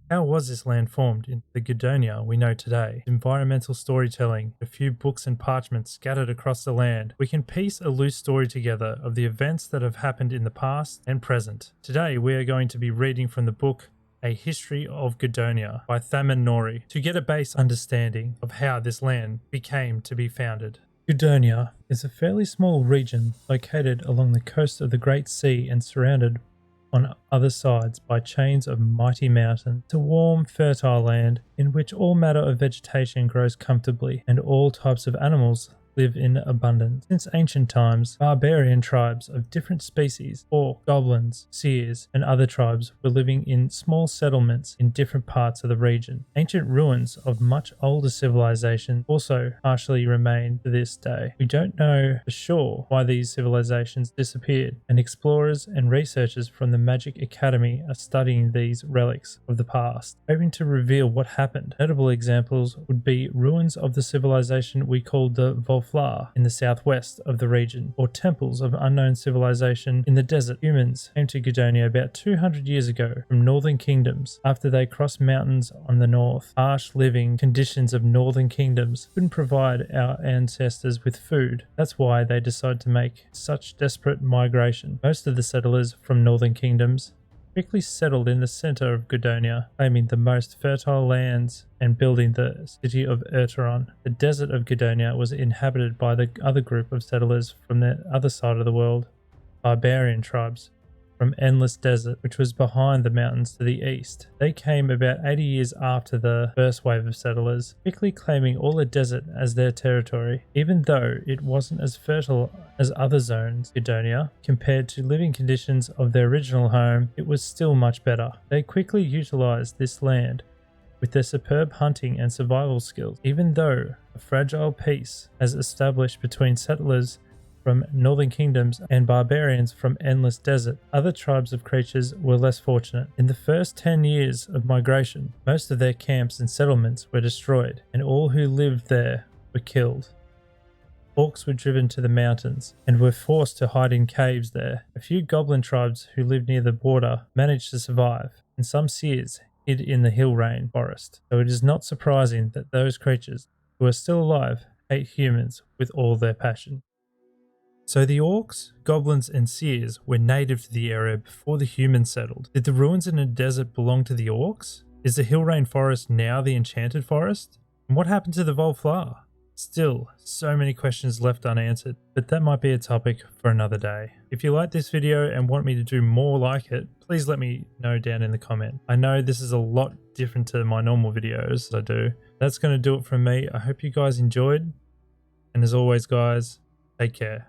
How was this land formed into the Gedonia we know today? Environmental storytelling, a few books and parchments scattered across the land, we can piece a loose story together of the events that have happened in the past and present. Today we are going to be reading from the book A History of Gedonia by Thaman Nori to get a base understanding of how this land became to be founded. Gedonia is a fairly small region located along the coast of the Great Sea and surrounded on other sides by chains of mighty mountains. It's a warm, fertile land in which all manner of vegetation grows comfortably and all types of animals live in abundance. Since ancient times, barbarian tribes of different species, orcs, goblins, seers, and other tribes were living in small settlements in different parts of the region. Ancient ruins of much older civilizations also partially remain to this day. We don't know for sure why these civilizations disappeared, and explorers and researchers from the Magic Academy are studying these relics of the past, hoping to reveal what happened. Notable examples would be ruins of the civilization we call the in the southwest of the region, or temples of unknown civilization in the desert. Humans came to Gedonia about 200 years ago from northern kingdoms after they crossed mountains on the north. Harsh living conditions of northern kingdoms couldn't provide our ancestors with food. That's why they decided to make such desperate migration. Most of the settlers from northern kingdoms quickly settled in the center of Gedonia, claiming the most fertile lands and building the city of Erteron. The desert of Gedonia was inhabited by the other group of settlers from the other side of the world, barbarian tribes from Endless Desert, which was behind the mountains to the east. They came about 80 years after the first wave of settlers, quickly claiming all the desert as their territory. Even though it wasn't as fertile as other zones, Gedonia, compared to living conditions of their original home, it was still much better. They quickly utilized this land with their superb hunting and survival skills. Even though a fragile peace has established between settlers from northern kingdoms and barbarians from Endless Desert, other tribes of creatures were less fortunate. In the first 10 years of migration, most of their camps and settlements were destroyed, and all who lived there were killed. Orcs were driven to the mountains and were forced to hide in caves there. A few goblin tribes who lived near the border managed to survive, and some seers hid in the hill rain forest. So it is not surprising that those creatures who are still alive hate humans with all their passion. So the orcs, goblins, and seers were native to the area before the humans settled. Did the ruins in the desert belong to the orcs? Is the Hillrain forest now the enchanted forest? And what happened to the Volflar? Still, so many questions left unanswered, but that might be a topic for another day. If you like this video and want me to do more like it, please let me know down in the comment. I know this is a lot different to my normal videos I do. That's going to do it from me. I hope you guys enjoyed, and as always guys, take care.